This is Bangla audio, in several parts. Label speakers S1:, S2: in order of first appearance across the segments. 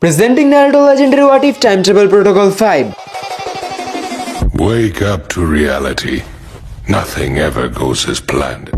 S1: Presenting Naruto Legendary What If Time Travel Protocol 5.
S2: Wake up to reality. Nothing ever goes as planned.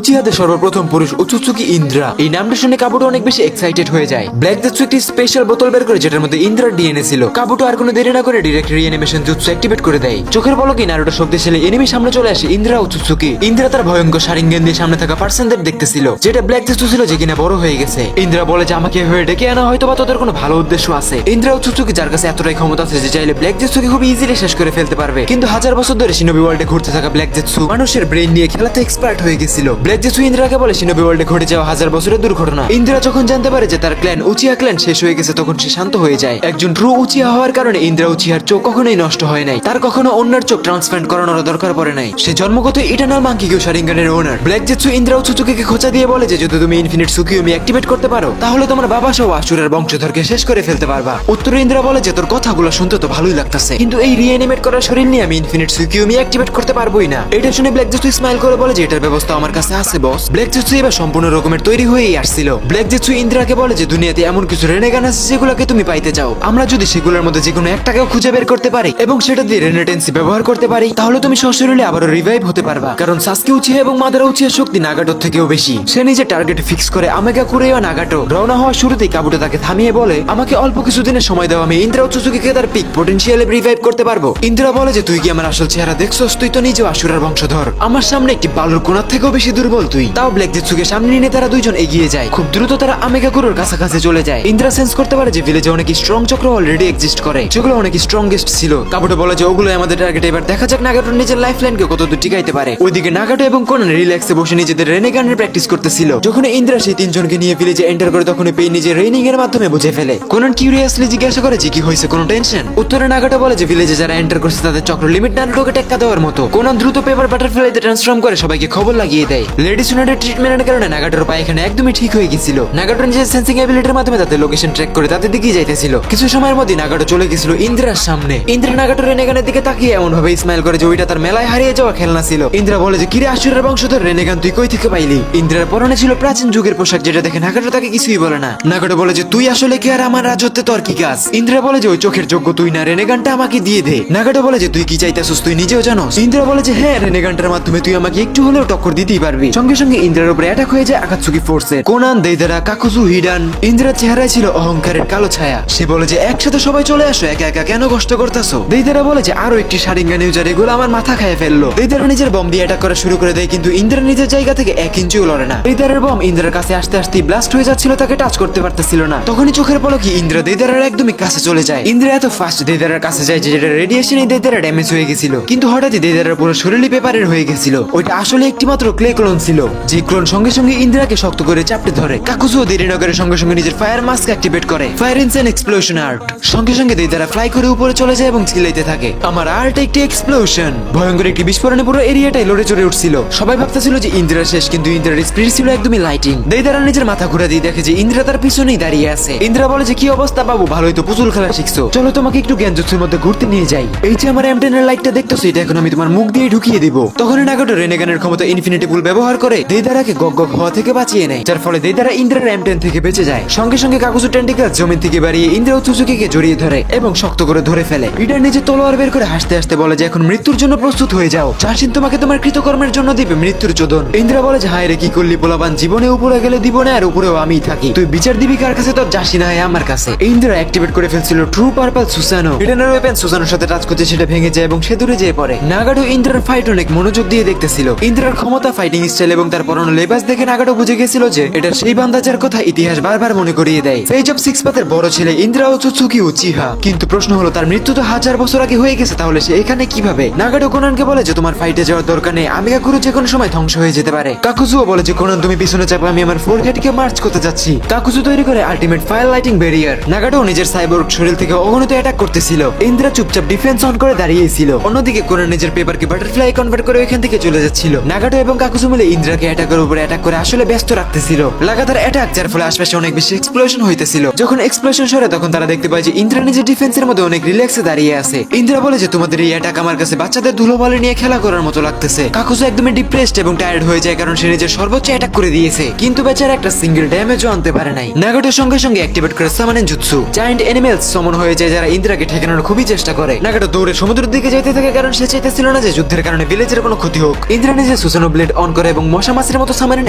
S1: উচিহাতে সর্বপ্রথম পুরুষ উচুচুকি ইন্দ্রা। এই নামটা শুনে কাবুটো অনেক বেশি এক্সাইটেড হয়ে যায়। ব্ল্যাক জেটসু একটি স্পেশাল বোতল বের করে যেটার মধ্যে ইন্দ্রার ডিএনএ ছিল। কাবুটো আর কোনো দেরি না করে ডিরেক্ট রিঅ্যানিমেশন জুৎসু অ্যাক্টিভেট করে দেয়। চোখের পলকে নারুটো শক্তিশালী এনিমি সামনে চলে আসে ইন্দ্রা উচুচুকি। ইন্দ্রা তার ভয়ঙ্কর শারিঙ্গেন দিয়ে সামনে থাকা পার্সনদের দেখতেছিল, যেটা ব্ল্যাক জেটসু ছিল যে কিনা বড় হয়ে গেছে। ইন্দ্রা বলে যে আমাকে হয়ে ডেকে আনা হয়তো বা তোদের কোনো ভালো উদ্দেশ্য আছে। ইন্দ্রা উচুচুকি যার কাছে এতটাই ক্ষমতা আছে যে চাইলে ব্ল্যাক জেটসুকে খুব ইজিলি শেষ করে ফেলতে পারবে। কিন্তু হাজার বছর ধরে শিনোবি ওয়ার্ল্ডে ঘুরতে থাকা ব্ল্যাক জেটসু মানুষের ব্রেইন নিয়ে খেলাতে এক্সপার্ট হয়ে গেছিল। ব্ল্যাক জেটসু ইন্দ্রাকে বলে শিনোবি ওয়ার্ল্ডে ঘটে যাওয়া হাজার বছরের দুর্ঘটনা। ইন্দ্রা যখন জানতে পারে যে তার ক্ল্যান উচিয়া ক্ল্যান শেষ হয়ে গেছে তখন সে শান্ত হয়ে যায়। একজন ট্রু উচিয়া হওয়ার কারণে ইন্দ্রা উচিয়ার চোখ কখনোই নষ্ট হয় নাই। তার কখনো অন্যের চোখ ট্রান্সপ্লান্ট করানোর দরকার পড়ে নাই। সে জন্মগত ইটারনাল মাঙ্কিকিউ শারিঙ্গানের ওনার। ব্ল্যাক জেটসু ইন্দ্রা উচুচুকিকে খোঁচা দিয়ে বলে যে যদি তুমি ইনফিনিট সুকিউমি অ্যাক্টিভেট করতে পারো তাহলে তোমার বাবা সহ আশুরার বংশধরকে শেষ করে ফেলতে পারবা। উত্তরে ইন্দ্রা বলে যে তোর কথাগুলো শুনতে তো ভালোই লাগতেছে, কিন্তু এই রিঅ্যানিমেট করা শরীর নিয়ে আমি ইনফিনিট সুকিউমি অ্যাক্টিভেট করতে পারবোই না। এটা শুনে ব্ল্যাক জেটসু স্মাইল করে বলে যে এটার ব্যবস্থা আমার কাছে আছে বস। ব্ল্যাক জেটসু এবার সম্পূর্ণ রকমের তৈরি হয়েই আসছিল। ব্ল্যাক জেটসু ইন্দ্রাকে বলে যে দুনিয়াতে এমন কিছু রেনেগান আছে যেগুলোকে তুমি পাইতে চাও। আমরা যদি সেগুলোর মধ্যে যে কোনো একটাকেও খুঁজে বের করতে পারি এবং সেটা দিয়ে রেনেটেন্সি ব্যবহার করতে পারি তাহলে তুমি সশরীরে আবারও রিভাইভ হতে পারবা। কারণ সাসকে উচিয়া এবং মাদারা উচিয়ার শক্তি নাগাটোর থেকেও বেশি। সে নিজে টার্গেট ফিক্স করে আমেগা কুরেও নাগাটো। রওনা হওয়ার শুরুতেই কাবুটো তাকে থামিয়ে বলে আমাকে অল্প কিছুদিনের সময় দাও, আমি ইন্দ্রা উচুচুকিকে তার পিক পটেনশিয়ালে রিভাইভ করতে পারবো। ইন্দ্রা বলে যে তুই কি আমার আসল চেহারা দেখছস? তুই তো নিজেও আশুরার বংশধর। আমার সামনে একটি বালুর কোণার থেকেও বেশি দুর্বল তুই। তাও ব্ল্যাক জেটসুকে সামনে নিয়ে তারা দুইজন এগিয়ে যায়। খুব দ্রুত তারা আমেগা গুরুর কাছাকাছি চলে যায়। ইন্দ্রা সেন্স করতে পারে যে ভিলেজে অনেক স্ট্রং চক্র অলরেডি এক্সিস্ট করে, যেগুলো অনেক স্ট্রংগেস্ট ছিল। কাবুটো বলে যে ওগুলো আমাদের টার্গেট। এবার দেখা যাক নাগাটোর নিজের লাইফ লাইনকে কতদূর টিকাইতে পারে। ওইদিকে নাগাটো এবং কোনান রিল্যাক্সে বসে নিজেদের রেনেগানের প্র্যাকটিস করতেছিল। যখন ইন্দ্রা সেই তিনজনকে নিয়ে ভিলেজে এন্টার করে তখন পেই নিজের রেনিং এর মাধ্যমে বুঝে ফেলে। কোনান কিউরিয়াসলি জিজ্ঞাসা করে যে কি হয়েছে, কোনো টেনশন? উত্তরে নাগাটো বলে যে ভিলেজে যারা এন্টার করছে তাদের চক্র লিমিট নারুটোকে টেক্কা দেওয়ার মতো। কোনান দ্রুত পেপার বাটারফ্লাইতে ট্রান্সফর্ম করে সবাইকে খবর লাগিয়ে দেয়। লেডি সুনাডের ট্রিটমেন্টের কারণে নাগাটোর পায়খানা একদমই ঠিক হয়ে গেছিল। নাগাটো নিজের সেন্সিং অ্যাবিলিটির মাধ্যমে তাদের লোকেশন ট্র্যাক করে তাদের দিকেই যাইতেছিল। কিছু সময়ের মধ্যে নাগাটো চলে গেছিল ইন্দ্রার সামনে। ইন্দ্রা নাগাটোর রেনেগানের দিকে তাকিয়ে এমন ভাবে স্মাইল করে যে ওইটা তার মেলায় হারিয়ে যাওয়া খেলনা ছিল। ইন্দ্রা বলে যে কিরে আশুরের বংশধর রেনেগান তুই কই থেকে পাইলি? ইন্দ্রার পরনে ছিল প্রাচীন যুগের পোশাক, যেটা দেখে নাগাটো তাকে কিছুই বলে না। নাগাটো বলে যে তুই আসলে কি আর আমার রাজত্বে তোর কি কাজ? ইন্দ্রা বলে যে ওই চোখের যোগ্য তুই না, রেনেগানটা আমাকে দিয়ে দে। নাগাটো বলে যে তুই কি চাইতেছিস তুই নিজেও জানোস। ইন্দ্রা বলে যে হ্যাঁ, রেনেগানটার মাধ্যমে তুই আমাকে একটু হলেও টক্কর দিতেই পারবি। সঙ্গে সঙ্গে ইন্দ্রার উপরে অ্যাটাক হয়ে যায় আকাতসুকি ফোর্সের। কোনান, দেইদারা, কাকুজু, হিডান। ইন্দ্রার চেহারায় ছিল অহংকারের কালো ছায়া। সে বলে যে একসাথে সবাই চলে আসো, একা একা কেন কষ্ট করতেছো? দেইদারা বলে যে আরো একটি শারিঙ্গান ইউজার, এগুলো আমার মাথা খেয়ে ফেললো। দেইদারা নিজের বম দিয়ে অ্যাটাক করা শুরু করে দেয়, কিন্তু ইন্দ্রা নিজের জায়গা থেকে 1 ইঞ্চিও লড়ে না। দেইদারের বম ইন্দ্রার কাছে আসতে আসতে ব্লাস্ট হয়ে যাচ্ছিল, তাকে টাচ করতে পারতেছিল না। তখনই চোখের পলকে ইন্দ্রা দেইদারার একদমই কাছে চলে যায়। ইন্দ্রা এত ফাস্ট দেইদারার কাছে যায় যে যেটা রেডিয়েশনে দেইদারা ড্যামেজ হয়ে গেছিল। কিন্তু হঠাৎই দেইদারার পুরো শরীরই পেপারের হয়ে গেছিল। ওইটা আসলে একটি মাত্র ক্লে ক্লোন ছিল, যে ক্লোন সঙ্গে সঙ্গে ইন্দ্রাকে শক্ত করে চাপতে ধরে। কাকুজুও দেরি না করে সঙ্গে সঙ্গে নিজের ফায়ার মাস্ক অ্যাক্টিভেট করে। Fire insane explosion art. সঙ্গে সঙ্গে দেইদারা ফ্লাই করে উপরে চলে যায় এবং চিল্লাইতে থাকে আমার আর্ট একটি এক্সপ্লোশন। ভয়ঙ্কর একটি বিস্ফোরণে পুরো এরিয়াটাই লড়ে চড়ে উঠছিল। সবাই ভাবতেছিল যে ইন্দ্রা শেষ, কিন্তু ইন্দ্রার স্পিড ছিল একদমই লাইটিং। দেইদারা নিজের মাথা ঘুরা দিয়ে দেখে যে ইন্দ্রা তার পিছনেই দাঁড়িয়ে আছে। ইন্দ্রা বলে যে কি অবস্থা বাবু, ভালোই তো পুতুল খেলা শিখছো, চলো তোমাকে একটু জ্ঞানজুৎসুর মধ্যে ঘুরতে নিয়ে যাই। এই যে আমার এমটেনের লাইটটা দেখতেছো, এটা এখন আমি তোমার মুখ দিয়ে ঢুকিয়ে দিব। তখন নাগাটো রেনেগানের ক্ষমতা ইনফিনিটি বুল ব্যবহার করে দেইদারাকে গগ গগ হওয়া থেকে বাঁচিয়ে নেয়, যার ফলে দেইদারা ইন্দ্রার এমটেন থেকে বেঁচে যায়। সঙ্গে সঙ্গে কাকুজু টেন্টিকাল জমিন থেকে বাড়িয়ে ইন্দ্রা উচুচুকিকে জড়িয়ে ধরে এবং শক্ত করে ধরে ফেলে। ইডার নিজে তলোয়ার বের করে হাসতে হাসতে বলে যে এখন মৃত্যুর জন্য প্রস্তুত হয়ে যাও, চাষিন তোমাকে তোমার কৃতকর্মের জন্য দিবে মৃত্যুর চোদন। ইন্দ্রা বলে যে হায় রে কি করলি পোলাবান, জীবনে উপরে গেলে দিব না আর উপরেও আমি থাকি, তুই বিচার দিবি কার কাছে? তোর যাসি না আমার কাছে। ইন্দ্রা অ্যাক্টিভেট করে ফেলছিল ট্রু পার্পল সুসানো। ইডানের ওয়েপেন সুসানোর সাথে টাচ করতে সেটা ভেঙে যায় এবং সে দূরে যেয়ে পড়ে। নাগাটো ইন্দ্রার ফাইট অনেক মনোযোগ দিয়ে দেখতেছিল। ইন্দ্রার ক্ষমতা, ফাইটিং স্টাইল এবং তার পরনো লেবাস দেখে নাগাটো বুঝে গেছিল যে এটা সেই বান্দাজার কথা ইতিহাস বারবার মনে করিয়ে দেয়। পেজ অফ সিক্স পাথের বড় ছেলে ইন্দ্রা উচুচুকি উচিহা। কিন্তু প্রশ্ন হলো তার মৃত্যু তো 1000 বছর আগে হয়ে গেছে, তাহলে সে এখানে কিভাবে? নাগাটো কোনানকে বলে যে তোমার ফাইটে যাওয়ার দরকার নেই, আমেগা গুরু যে কোনো সময় ধ্বংস হয়ে যেতে পারে। কাকুজুও বলে যে কোনান তুমি পিছনে চাপো, আমি আমার ফোরহেডকে মার্চ করতে যাচ্ছি। কাকুজু তৈরি করে আল্টিমেট ফায়ার লাইটিং ব্যারিয়ার। নাগাটো নিজের সাইবর্গ শরীর থেকে অগণিত অ্যাটাক করতেছিল। ইন্দ্রা চুপচাপ ডিফেন্স অন করে দাঁড়িয়েছিল। অন্যদিকে কোনান নিজের পেপারকে বাটারফ্লাই কনভার্ট করে ওইখান থেকে চলে যাচ্ছিল। নাগাটো এবং কাকুজু মিলে ইন্দ্রাকে অ্যাটাকের উপরে অ্যাটাক করে আসলে ব্যস্ত রাখতেছিল। লাগাতার অ্যাটাক, যার ফলে আশপাশে অনেক বেশি এক্সপ্লোশন হইতেছিল। যখন এক্সপ্লোশন সরে তখন তারা দেখতে পায় যে ইন্দ্রা নিজের ডিফেন্সের মধ্যে অনেক রিল্যাক্সে দাঁড়িয়ে আছে। ইন্দ্রা বলে যে তোমাদের এই অ্যাটাক আমার কাছে বাচ্চাদের ধুলোবালি নিয়ে খেলা করার মতো লাগতেছে। কাকুজো একদমই ডিপ্রেসড এবং টায়ার্ড হয়ে যায়, কারণ সে নিজের সর্বোচ্চ অ্যাটাক করে দিয়েছে, কিন্তু বেচারা একটা সিঙ্গেল ড্যামেজও আনতে পারে নাই। নাগাটোর সঙ্গে সঙ্গে অ্যাক্টিভেট করে সামানেন জুৎসু। জায়ান্ট অ্যানিমেলস সমন হয়ে যায় যারা ইন্দ্রাকে ঠেকানোর খুবই চেষ্টা করে। নাগাটো দৌড়ে সমুদ্রের দিকে যেতে থাকে, কারণ সে চাইতেছিল না যে যুদ্ধের কারণে ভিলেজের কোনো ক্ষতি হোক। ইন্দ্রা নিজে সুসানো ব্লেড অন করে এবং মশা মাছির মতো সামানেন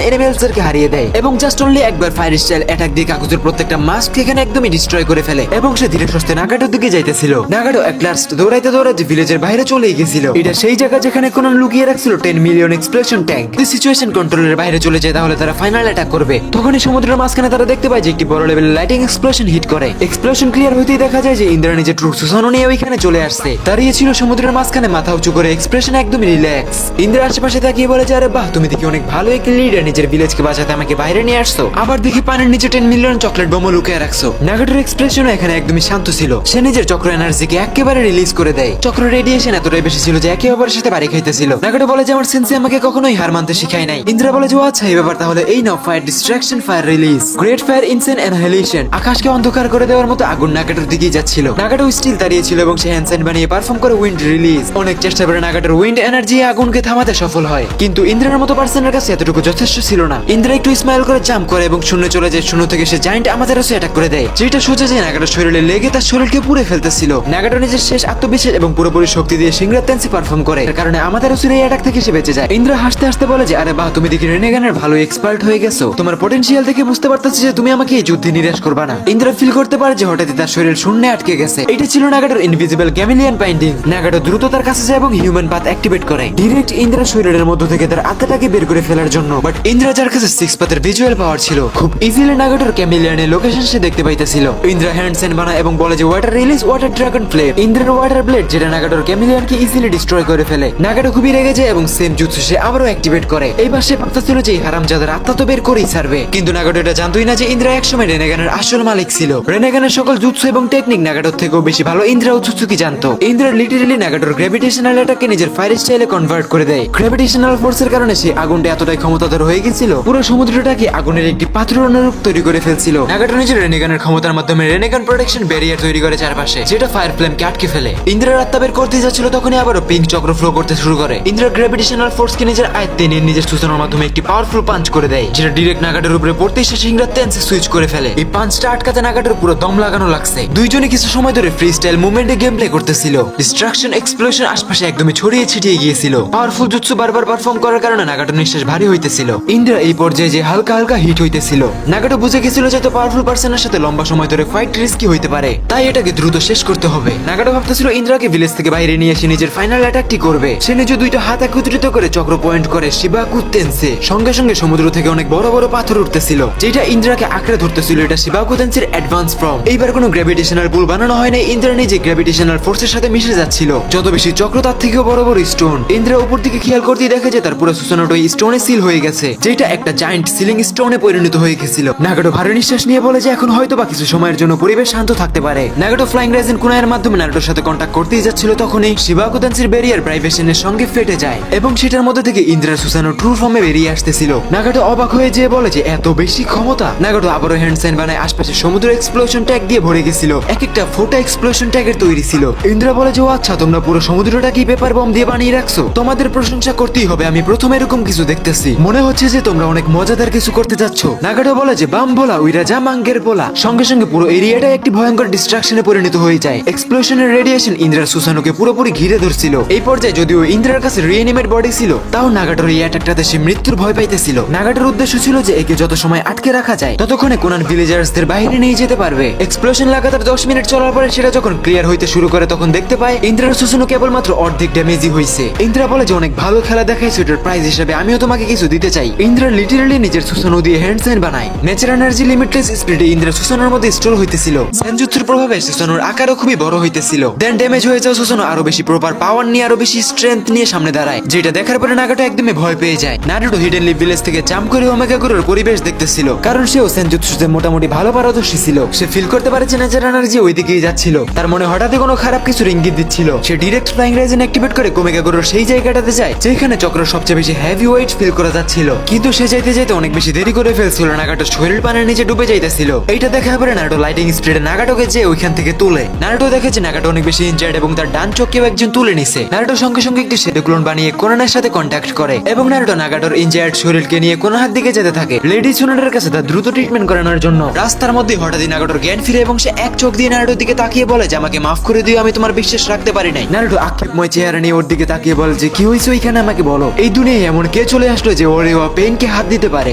S1: অ্যানিমেলসদেরকে হারিয়ে দেয় এবং জাস্ট অনলি একবার ফায়ার স্টাইল অ্যাটাক দিয়ে কাকুজোর প্রত্যেকটা মাস্ক এখানে একদমই ডিস্ট্রয় করে ফেলে এবং সে ধীরে সুস্থে নাগাটোর দিকে যাইতেছিল। নাগাটো এক লাস্ট দৌড়াইতে দৌড়াইতে ভিলেজের বাইরে চলে গেছিল। এটা সেই জায়গা যেখানে কোনান লুকিয়ে রাখছিল 10 মিলিয়ন এক্সপ্লোশন ট্যাঙ্ক। যদি সিচুয়েশন কন্ট্রোলের বাইরে চলে যায় তাহলে তারা ফাইনাল অ্যাটাক করবে। তখনই সমুদ্রের মাঝখানে তারা দেখতে পায় যে একটি বড় লেভেলের লাইটিং এক্সপ্লোশন হিট করে। এক্সপ্লোশন ক্লিয়ার হইতেই দেখা যায় যে ইন্দ্রা নিজের ট্রু সুসানো নিয়ে ওইখানে চলে আসছে। দাঁড়িয়ে ছিল সমুদ্রের মাঝখানে, মাথা উঁচু করে, এক্সপ্রেশন একদমই রিল্যাক্স। ইন্দ্রা আশেপাশে তাকিয়ে বলে যে আরে বাহ, তুমি দেখি অনেক ভালো এক লিডার, নিজের ভিলেজকে বাঁচাতে আমাকে বাইরে নিয়ে আসছো। আবার দেখি পানির নিচে 10 মিলিয়ন চকলেট বোমা লুকিয়ে রাখছো। নাগাটোর এক্সপ্রেশনও এখানে একদমই শান্ত ছিল। সে নিজের চক্র এনার্জিকে একেবারে রিলিজ করে দেয়। চক্র রেডিয়েশন এতটাই বেশি ছিল যে একে অপরের সাথে বাড়ি খাইতেছিল। নাগাটো বলে যে আমার সেন্সি আমাকে কখনোই হার মানতে শিখায় নাই। ইন্দ্রা বলে যে আচ্ছা এই ব্যাপার, তাহলে এই now fire destruction, fire release, great fire insane annihilation. আকাশকে অন্ধকার করে দেওয়ার মতো আগুন নাগাটোর দিকেই যাচ্ছিল। নাগাটো স্টিল দাঁড়িয়ে ছিল এবং সে হ্যান্ড সাইন বানিয়ে পারফর্ম করে উইন্ড রিলিজ। অনেক চেষ্টা করে নাগাটোর উইন্ড এনার্জি আগুনকে থামাতে সফল হয়, কিন্তু ইন্দ্রার মতো পার্সনের কাছে এতটুকু যথেষ্ট ছিল না। ইন্দ্রা একটু স্মাইল করে জাম্প করে এবং শূন্য চলে যায়। শূন্য থেকে সে জায়ান্ট আমাদেরও অ্যাটাক করে দেয়, যেটা সোজা যে নাগাটোর শরীরে লেগে তার শরীরকে পুড়ে ফেলতেছিল। নাগাটো নিজের শেষ আত্মবিশ্বাস এবং পুরোপুরি শক্তি দিয়ে সিংরাতেন্সি পারফর্ম করে, এর কারণে আমাদেরও এই অ্যাটাক থেকে সে বেঁচে যায়। ইন্দ্রা হাসতে হাসতে বলে যে আরে বাহ, তুমি দেখি রেনেগানের ভালো এক্সপার্ট হয়ে গেছো। তোমার পটেনশিয়াল দেখে বুঝতে পারতেছি যে তুমি আমাকে এই যুদ্ধে নিরাশ করবা না। ইন্দ্রা ফিল করতে পারে যে হঠাৎই তার শরীর শূন্যে আটকে গেছে। এটা ছিল নাগাটোর ইনভিজিবল ক্যামিলিয়ান বাইন্ডিং। নাগাটো দ্রুত তার কাছে যায় এবং হিউম্যান পাথ অ্যাক্টিভেট করে ডিরেক্ট ইন্দ্রা শরীরের মধ্য থেকে তার আত্মাটাকে বের করে ফেলার জন্য। বাট ইন্দ্রা যার কাছে 6 পাথের ভিজুয়াল পাওয়ার ছিল, খুব ইজিলি নাগাটোর ক্যামিলিয়ানের লোকেশন সে দেখতে পাইতেছিল। ইন্দ্রা হ্যান্ড সাইন বানায় এবং বলে যে water release, water dragon flame. ইন্দ্রার ওয়াটার ব্লেড যেটা নাগাটোর ক্যামিলিয়ানকে ইজিলি ডিস্ট্রয় করে ফেলে। নাগাটো খুবই রেগে যায় এবং সেম জুৎসু সে আবারও অ্যাক্টিভেট করে। এইবার সে ভাবতেছিল যে হারামজাদার আত্মা তো বের করেই ছাড়বে, কিন্তু নাগাটো এটা জানতোই না যে ইন্দ্রা একসময় রেনেগানের আসল মালিক ছিল। রেনেগানের সকল জুৎসু এবং টেকনিক নাগাটোর থেকেও বেশি ভালো ইন্দ্রা ও জুৎসুকি জানতো। ইন্দ্রা লিটারালি নাগাটোর গ্র্যাভিটেশনাল অ্যাটাককে নিজের ফায়ার স্টাইলে কনভার্ট করে দেয়। গ্র্যাভিটেশনাল ফোর্সের কারণে সে আগুনটা এতটাই ক্ষমতাধর হয়ে গেছিল, পুরো সমুদ্রটাকে আগুনের একটি পাথরের অনুরূপ তৈরি করে ফেলছিল। নাগাটো নিজের রেনেগানের ক্ষমতার মাধ্যমে রেনেগান প্রোটেকশন ব্যারিয়ার তৈরি করে চারপাশে, যেটা ফায়ার ফ্লেমকে আটকে ফেলে। ইন্দ্রার আত্মা বের করতে যাচ্ছিল তখনই আবারও পিঙ্ক চক্র ফ্লো করতে শুরু করে। ইন্দ্রা গ্র্যাভিটেশনাল ফোর্সকে নিজের আয়ত্তে নিয়ে নিজের সূচনার মাধ্যমে একটি পাওয়ারফুল পাঞ্চ করে দেয়, যেটা ডিরেক্ট নাগাটোর উপরে পড়তেই সে সিংরাতেন্সে সুইচ করে ফেলে। এই পাঞ্চটা আটকাতে নাগাটোর পুরো দম লাগানো লাগছে। দুইজনে কিছু সময় ধরে ফ্রি স্টাইল মুভমেন্টে গেম প্লে করতেছিল। ডিস্ট্রাকশন এক্সপ্লোশন আশপাশে একদমই ছড়িয়ে ছিটিয়ে গিয়েছিল। পাওয়ারফুল জুৎসু বারবার পারফর্ম করার কারণে নাগাটোর নিঃশ্বাস ভারী হইতেছিল। ইন্দ্রা এই পর্যায়ে যে হালকা হালকা হিট হইতেছিল। নাগাটো বুঝে গেছিল যে এত পাওয়ারফুল পার্সনের সাথে লম্বা সময় ধরে ফাইট রিস্কি হইতে পারে, তাই এটাকে দ্রুত শেষ করতে হবে। নাগাটো ভাবতেছিল ইন্দ্রাকে ভিলেজ থেকে বাইরে নিয়ে এসে নিজের ফাইনাল অ্যাটাকটি করবে। সে নিজে দুইটা হাত একত্রিত করে চক্র পয়েন্ট করে শিবাকু তেনসে। সঙ্গে সঙ্গে সমুদ্র থেকে অনেক বড় বড় পাথর উঠতেছিল, যেটা ইন্দ্রাকে আঁকড়ে ধরতেছিল। এটা শিবাকু তেনসের অ্যাডভান্স ফর্ম। এইবার কোনো গ্র্যাভিটেশনাল পুল বানানো হয় না। ইন্দ্রা নিজে গ্র্যাভিটেশনাল ফোর্সের সাথে মিশে যাচ্ছিল। যত বেশি চক্র তার থেকেও বড় বড় স্টোন। ইন্দ্রা উপর দিকে খেয়াল করতেই দেখে যে তার পুরো সুসানোটো স্টোনে সিল হয়ে গেছে, যেটা একটা জায়ান্ট সিলিং স্টোনে পরিণত হয়ে গেছিল। নাগাটো ভারী নিঃশ্বাস নিয়ে বলে যে এখন হয়তো বা কিছু সময়ের জন্য পরিবেশ শান্ত থাকতে পারে। নাগাটো ফ্লাইং রাইজেন কুনায়ের মাধ্যমে নারুটোর সাথে কন্ট্যাক্ট করতেই যাচ্ছিল, তখনই শিবাকু তেনসের ব্যারিয়ার প্রাইভেশনের সঙ্গে ফেটে যায় এবং সেটার মধ্যে থেকে ইন্দ্রার সুসানো ট্রু ফর্মে বেরিয়ে আসতেছিল। নাগাটো অবাক হয়ে যেয়ে বলে যে এত বেশি ক্ষমতা। নাগাটো আবারও হ্যান্ড সাইন বানায়। আশপাশে সমুদ্র এক্সপ্লোশন ট্যাগ দিয়ে ভরে গেছিল। এক একটা ফোটা এক্সপ্লোশন ট্যাগের তৈরি ছিল। ইন্দ্রা বলে যে আচ্ছা, তোমরা পুরো সমুদ্রটা কি পেপার বম দিয়ে বানিয়ে রাখছো? তোমাদের প্রশংসা করতেই হবে, আমি প্রথম এরকম কিছু দেখতেছি। মনে হচ্ছে যে তোমরা অনেক মজাদার কিছু করতে যাচ্ছ। নাগাটো বলে যে বাম বলা উইরা যা মাঙ্গের বলা। সঙ্গে সঙ্গে পুরো এরিয়াটা একটি ভয়ঙ্কর ডিস্ট্রাকশনে পরিণত হয়ে যায়। এক্সপ্লোশনের রেডিয়েশন ইন্দ্রার সুসানোকে পুরোপুরি ঘিরে ধরছিল। এই পর্যায়ে যদিও ইন্দ্রার কাছে রিএনিমেট বডি ছিল, তাও নাগাটোর এই অ্যাটাকটাতে সে মৃত্যুর ভয় পাইতেছিল। নাগাটোর উদ্দেশ্য ছিল যে একে যত সময় আটকে রাখা যায় ততক্ষণে কোনান ভিলেজার্সদের বাইরে নিয়ে যেতে পারবে। এক্সপ্লোশন লাগাতার 10 মিনিট চলার পরে সেটা যখন ক্লিয়ার হইতে শুরু করে তখন দেখতে পায় ইন্দ্রার সুসানো কেবলমাত্র অর্ধেক ড্যামেজই হয়েছে। ইন্দ্রা বলে যে অনেক ভালো খেলা দেখাইছো, এটার প্রাইজ হিসেবে আমিও তোমাকে কিছু দিতে চাই। ইন্দ্রা লিটারালি নিজের সুসানো দিয়ে হ্যান্ড সাইন বানায়। নেচার এনার্জি লিমিটলেস স্পিডে ইন্দ্রা সুসানোর মধ্যে স্টোর হইতেছিল। সেনজুৎসুর প্রভাবে সুসানোর আকারও খুবই বড় হইতেছিল। দেন ড্যামেজ হয়ে যাওয়া সুসানো আরো বেশি প্রপার পাওয়ার নিয়ে আরো বেশি স্ট্রেংথ নিয়ে সামনে দাঁড়ায়, যেটা দেখার পরে নাগাটো একদমই ভয় পেয়ে যায়। নারুটো হিডেনলি ভিলেজ থেকে জাম্প করে ওমেগা গুরুর পরিবেশ দেখতেছিল, কারণ সেও সেনজুৎসুতে মোটামুটি ভালো পারদর্শী ছিল। সে ফিল করতে পারে যে নেচার এনার্জি ওইদিকেই যাচ্ছিল। তার মনে হঠাৎই কোনো খারাপ কিছুর ইঙ্গিত দিচ্ছিল। সে ডিরেক্ট ফ্লাইং রাইজেন অ্যাক্টিভেট করে ওমেগা গুরুর সেই জায়গাটাতে যায় যেখানে চক্র সবচেয়ে বেশি হেভি ওয়েট ফিল করা যাচ্ছিল, কিন্তু সে যাইতে যাইতে অনেক বেশি দেরি করে ফেলছিল। নাগাটো শরীর পানির নিচে ডুবে যাইতেছিল। এইটা দেখা পরে নারুটো লাইটিং স্পিডে নাগাটোকে যে ওইখান থেকে তুলে। নারুটো দেখে যে নাগাটো অনেক বেশি ইনজার্ড এবং তার ডান চোখ কেউ একজন তুলে নিছে। নারুটো সঙ্গে সঙ্গে একটি শ্যাডো ক্লোন বানিয়ে কোনানের সাথে কন্ট্যাক্ট করে এবং নারুটো নাগাটোর ইনজার্ড শরীরকে নিয়ে কোনাহার দিকে যেতে থাকে লেডি সুনাডের কাছে তার দ্রুত ট্রিটমেন্ট করানোর জন্য। রাস্তার মধ্যে হঠাৎই নাগাটোর জ্ঞান ফিরে এবং সে এক চোখ দিয়ে নারুটোর দিকে তাকিয়ে বলে যে আমাকে মাফ করে দিও, আমি তোমার বিশ্বাস রাখতে পারি নাই। নারুটো আক্ষেপময় চেহারা নিয়ে ওর দিকে তাকিয়ে বলে যে কি হয়েছে ওইখানে, আমাকে বলো। এই দুনিয়ায় এমন কে চলে আসলো যে ওর পেইনকে হাত দিতে পারে।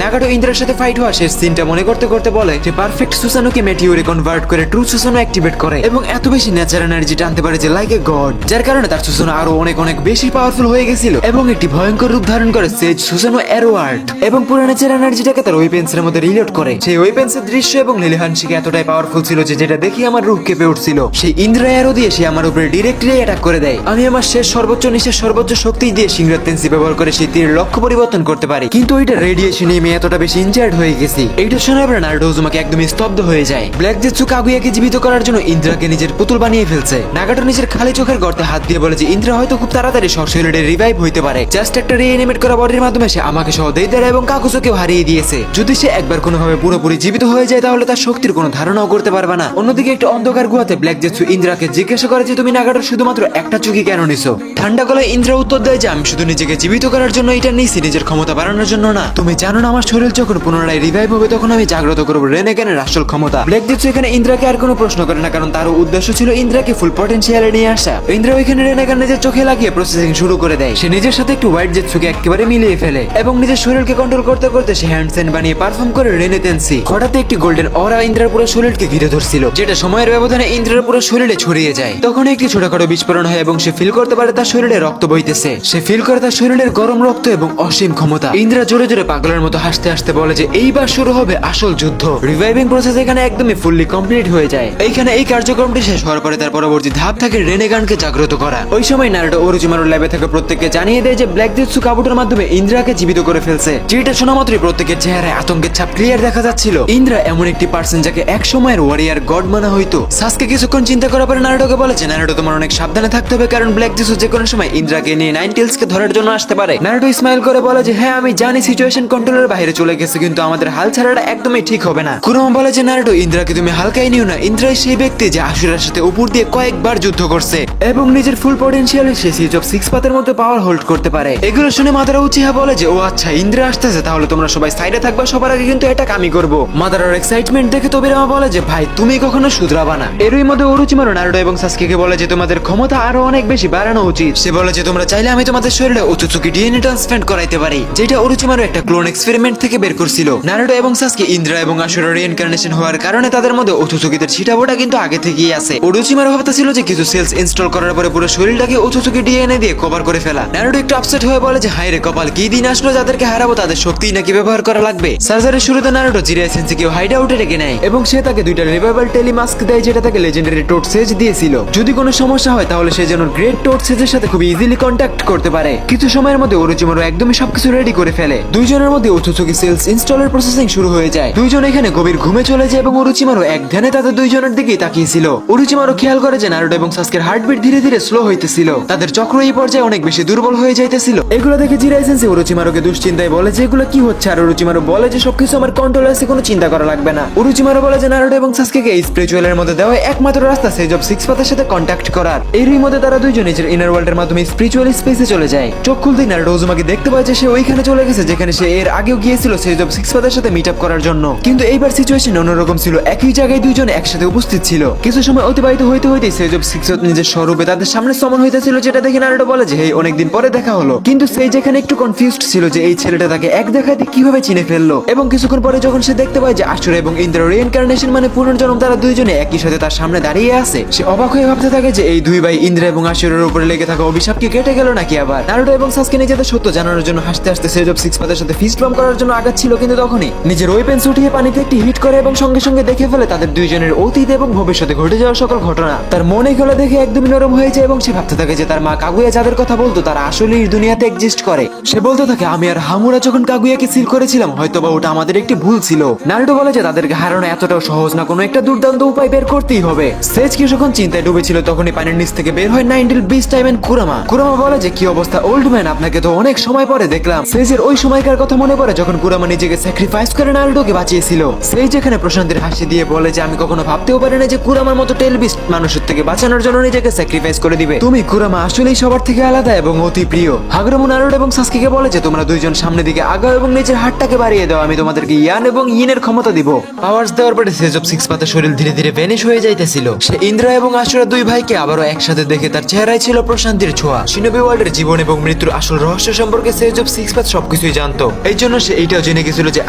S1: নাগাটো ইন্দ্রার সাথে ফাইট হওয়া শেষ সিনটা মনে করতে করতে বলে যে পারফেক্ট সুসানোকে মেটিওরে কনভার্ট করে ট্রু সুসানো অ্যাক্টিভেট করে এবং এত বেশি ন্যাচারাল এনার্জি টানতে পারে যে লাইক এ গড, যার কারণে তার সুসানো আরো অনেক অনেক বেশি পাওয়ারফুল হয়ে গেছিল এবং একটি ভয়ঙ্কর রূপ ধারণ করে সেজ সুসানো অ্যারো আর্ট এবং পুরো ন্যাচারাল এনার্জিটাকে তার ওয়েপেন্সের মধ্যে রিলোড করে। সেই ওয়েপেন্সের দৃশ্য এবং লিলিহানশিকে এতটাই পাওয়ারফুল ছিল যে যেটা দেখে আমার রূপ কেঁপে উঠছিল। সেই ইন্দ্রা অ্যারো দিয়ে সে আমার উপরে ডিরেক্টলি অ্যাটাক করে দেয়। আমি আমার শেষ সর্বোচ্চ নিঃশ্বাস সর্বোচ্চ শক্তি দিয়ে সিংরাত তেন্সি ব্যবহার করে সেই তীর লক্ষ্য পরিবর্তন করতে পারি, কিন্তু ওইটা রেডিয়েশনে আমি এতটা বেশি ইনজার্ড হয়ে গেছি। এইটা শোনার পর নারুটো উজুমাকি একদমই স্তব্ধ হয়ে যায়। ব্ল্যাক জেটসু কাগুয়াকে জীবিত করার জন্য ইন্দ্রাকে নিজের পুতুল বানিয়ে ফেলছে। নাগাটো নিজের খালি চোখের গর্তে হাত দিয়ে বলে যে ইন্দ্রা হয়তো খুব তাড়াতাড়ি সশরীরে রিভাইভ হইতে পারে। জাস্ট একটা রিএনিমেট করা বডির মাধ্যমে সে আমাকে সহ দেইদারা এবং কাকুজোকেও হারিয়ে দিয়েছে। যদি সে একবার কোনোভাবে পুরোপুরি জীবিত হয়ে যায় তাহলে তার শক্তির কোনো ধারণাও করতে পারবে না। অন্যদিকে একটা অন্ধকার গুহাতে ব্ল্যাক জেটসু ইন্দ্রাকে জিজ্ঞাসা করে যে তুমি নাগাটোর শুধুমাত্র একটা চুকি কেন নিছো। ঠান্ডা গলায় ইন্দ্রা উত্তর দেয় যে আমি শুধু নিজেকে জীবিত করার জন্য এটা নিয়েছি, নিজের ক্ষমতা বাড়ানোর জন্য না। তুমি জানো না আমার শরীর যখন পুনরায় রিভাইভ হবে তখন আমি জাগ্রত করবো রেনেগানের আসল ক্ষমতা। ব্ল্যাক জেটসু এখানে ইন্দ্রাকে আর কোনো প্রশ্ন করে না, কারণ তার উদ্দেশ্য ছিল ইন্দ্রাকে ফুল পটেনশিয়ালে নিয়ে আসা। ইন্দ্রা ওইখানে রেনেগান নিজের চোখে লাগিয়ে প্রসেসিং শুরু করে দেয়। সে নিজের সাথে একটু হোয়াইট জেটসুকে একেবারে মিলিয়ে ফেলে এবং নিজের শরীরকে কন্ট্রোল করতে করতে সে হ্যান্ড সেন বানিয়ে পারফর্ম করে রেনেতেন্সি। হঠাৎ একটি গোল্ডেন অরা ইন্দ্রার পুরো শরীরকে ঘিরে ধরছিল, যেটা সময়ের ব্যবধানে ইন্দ্রার পুরো শরীরে ছড়িয়ে যায়। তখন একটি ছোটখাটো বিস্ফোরণ হয় এবং সে ফিল করতে পারে তার শরীরে রক্ত বইতেছে। সে ফিল করে তার শরীরের গরম রক্ত এবং অসীম ক্ষমতা। ইন্দ্রা জোরে জোরে পাগলের মতো হাসতে হাসতে বলে যে এইবার শুরু হবে আসল যুদ্ধ। রিভাইভিং প্রসেস এখানে একদমই ফুললি কমপ্লিট হয়ে যায়। এইখানে এই কার্যক্রমটি শেষ হওয়ার পরে তার পরবর্তী ধাপ থাকে রেনেগানকে জাগ্রত করা। ওই সময় নারুটো ওরোচিমারুর ল্যাবে থেকে প্রত্যেককে জানিয়ে দেয় যে ব্ল্যাক জেটসু কাবুটোর মাধ্যমে ইন্দ্রাকে জীবিত করে ফেলছে। যেটা শোনা মাত্রই প্রত্যেকের চেহারায় আতঙ্কের ছাপ ক্লিয়ার দেখা যাচ্ছিল। ইন্দ্রা এমন একটি পার্সন যাকে এক সময়ের ওয়ারিয়ার গড মানা হইতো। সাসকে কিছুক্ষণ চিন্তা করার পরে নারুটোকে বলে যে নারুটো তোমার অনেক সাবধানে থাকতে হবে, কারণ ব্ল্যাক জেটসু যে কোনো সময় ইন্দ্রাকে নিয়ে নাইন টেলসকে ধরার জন্য আসতে পারে। নারুটো স্মাইল করে বলে যে হ্যাঁ আমি জানি সিচুয়েশন কন্ট্রোলের বাইরে চলে গেছে, কিন্তু আমাদের হাল ছাড়াটা একদমই ঠিক হবে না। কুরোমা বলে যে নারুটো ইন্দ্রাকে তুমি হালকাই নিও না, ইন্দ্রাই সেই ব্যক্তি যে আশুরার সাথে উপর দিয়ে কয়েকবার যুদ্ধ করছে এবং নিজের ফুল পটেনশিয়ালে সে সিজ অফ সিক্স পাতের মধ্যে পাওয়ার হোল্ড করতে পারে। এগুলো শুনে মাদারা উচিহা বলে যে ও আচ্ছা ইন্দ্রা আসতেছে, তাহলে তোমরা সবাই সাইডে থাকবা, সবার আগে কিন্তু এটা আমি করব। মাদারার এক্সাইটমেন্ট দেখে তোবিরামা বলে যে ভাই তুমি কখনো শুধরাবা না। এরই মধ্যে ওরোচিমারু নারুটো এবং সাসকেকে বলে যে তোমাদের ক্ষমতা আরো অনেক বেশি বাড়ানো উচিত। সে বলে যে তোমরা চাইলে আমি তোমাদের শরীরে ওচুচুকি ডিএনএ ট্রান্সপ্লান্ট করাইতে পারি, যেটা ওরোচিমারু একটা ক্লোন এক্সপেরিমেন্ট থেকে বের করছিল। নারুটো এবং সাসকে ইন্দ্রা এবং আশুরা রিইনকার্নেশন হওয়ার কারণে তাদের মধ্যে ওচুচুকিদের ছিটাবোটা কিন্তু আগে থেকেই আছে। ওরোচিমারু ভাবতেছিল যে কিছু সেলস ইনস্টল করার পরে পুরো শরীরটাকে ওচুচুকি ডিএনএ দিয়ে কভার করে ফেলা। নারুটো একটু আপসেট হয়ে বলে যে হাই রে কপাল, কি দিন আসলো যাদেরকে হারাবো তাদের শক্তি নাকি ব্যবহার করা লাগবে। সার্জারির শুরুতে নারুটো জিরাই সেন্সেকে হাইড আউটে রেখে নেয় এবং সে তাকে দুইটা রিভাইভাল টেলিমাস্ক দেয়, যেটা তাকে লেজেন্ডারি টোট সেজ দিয়েছিল। যদি কোনো সমস্যা হয় তাহলে সে যেন গ্রেট টোট সেজের সাথে খুব ইজিলি কন্ট্যাক্ট করতে পারে। কিছু সময়ের মধ্যে ওরোচিমারু একদমই সবকিছু রেডি করে ফেলে। দুইজনের মধ্যে ওচুচুকি সেলস ইনস্টলের প্রসেসিং শুরু হয়ে যায়। দুইজন এখানে গভীর ঘুমে চলে যায় এবং ওরোচিমারু এক ধ্যানে তাদের দুইজনের দিকেই তাকিয়েছিল। ওরোচিমারু খেয়াল করে যে নারুটো এবং সাসকের হার্টবিট ধীরে ধীরে স্লো হইতেছিল। তাদের চক্র এই পর্যায়ে অনেক বেশি দুর্বল হয়ে যাইতেছিল। এগুলো দেখে জিরাই সেন্সে ওরোচিমারুকে দুশ্চিন্তায় বলে যে এগুলো কি হচ্ছে, আর ওরোচিমারু বলে যে সবকিছু আমার কন্ট্রোলে আছে, কোনো চিন্তা করা লাগবে না। ওরোচিমারু বলে যে নারুটো এবং সাসকেকে এই স্পিরিচুয়ালের মধ্যে দেওয়া একমাত্র রাস্তা সেজ অফ সিক্স পাতের সাথে কন্ট্যাক্ট করার। এরই মধ্যে তারা দুইজন নিজের ইনার ওয়ার্ল্ডের মাধ্যমে স্পিরিচুয়াল স্পেসে চলে যায়। চোখ খুলতেই নারুটো উজুমাকি দেখতে পায় যে সে ওইখানে চলে গেছে যেখানে সে এর আগেও গিয়েছিল সেজ অফ সিক্স পাতের সাথে মিট আপ করার জন্য, কিন্তু এইবার সিচুয়েশন অন্যরকম ছিল। একই জায়গায় দুইজন একসাথে উপস্থিত ছিল। কিছু সময় অতিবাহিত হইতে হইতে সেজ অফ সিক্স নিজের স্বরূপে তাদের সামনে সমন হইতেছিল, যেটা দেখে নারুটো বলে যে হেই অনেকদিন পরে দেখা হলো। কিন্তু সেই যেখানে একটু কনফিউজড ছিল যে এই ছেলেটা তাকে এক দেখাতে কিভাবে চিনে ফেললো। এবং কিছুক্ষণ পরে যখন সে দেখতে পায় যে আশুরা এবং ইন্দ্রা রিইনকার্নেশন মানে পুনর্জন্ম, তারা দুইজনে একই সাথে তার সামনে দাঁড়িয়ে আছে, সে অবাক হয়ে ভাবতে থাকে যে এই দুই ভাই ইন্দ্রা এবং আশুরার উপরে লেগে থাকা অভিশাপ কি কেটে গেল নাকি আবার। নারুটো এবং সাসকে নিজেদের সত্য জানানোর জন্য হাসতে হাসতে সেজ অফ সিক্স পাতের সাথে ফিস্ট বাম করার জন্য আগাচ্ছিল, কিন্তু তখনই নিজের ওয়েপেন্স উঠিয়ে পানিতে একটি হিট করে এবং সঙ্গে সঙ্গে দেখে ফেলে তাদের দুইজনের অতীত এবং ভবিষ্যতে ঘটে যাওয়া সকল ঘটনা। তার মনে এগুলো দেখে একদমই নরম হয়ে যায় এবং সে ভাবতে থাকে যে তার মা কাগুয়া যাদের কথা বলতো তারা আসলে এই দুনিয়াতে এক্সিস্ট করে। সে বলতে থাকে আমি আর হামুরা যখন কাগুয়াকে সিল করেছিলাম হয়তোবা ওটা আমাদের একটি ভুল ছিল। নারুটো বলে যে তাদেরকে হারানো এতটাও সহজ না, কোনো একটা দুর্দান্ত উপায় বের করতেই হবে। সেজ কিছুক্ষণ চিন্তায় ডুবেছিল, তখনই পানির নিচ থেকে বের হয় nine tail beast time and Kurama. Kurama বলে যে কি অবস্থা ওল্ড ম্যান, আপনাকে তো অনেক অনেক সময় পরে দেখলাম সেজের ওই সময়কার কথা মনে পড়ে যখন কুরামা নিজেকে স্যাক্রিফাইস করে নারুটোকে বাঁচিয়েছিল। সেই যেখানে প্রশান্তির হাসি দিয়ে বলে যে আমি কখনো ভাবতেও পারি না যে কুরামার মতো টেলবিস্ট মানুষের থেকে বাঁচানোর জন্য নিজেকে স্যাক্রিফাইস করে দিবে। তুমি কুরামা আসলেই সবার থেকে আলাদা এবং অতি প্রিয়। হাগরোমু নারুটো এবং সাসুকেকে বলে যে তোমরা দুইজন সামনের দিকে আগাও এবং নিজের হাতটাকে বাড়িয়ে দাও, আমি তোমাদেরকে ইয়ান এবং ইনের ক্ষমতা দিব। পাওয়ার্স দেওয়ার পরে সেজ অফ সিক্স পাতার শরীর ধীরে ধীরে ভ্যানিশ হয়ে যাইতেছিল। সে ইন্দ্রা এবং আশুরা দুই ভাইকে আবারও একসাথে দেখে তার চেহারায় ছিল প্রশান্তির ছোঁয়া। শিনোবি ওয়ার্ল্ডের জীবন এবং মৃত্যুর আসল রহস্য সম্পর্কে সেজ অফ সিক্স পাত সবকিছুই জানতো। এই জন্য সে এইটাও জেনে গেছিল যে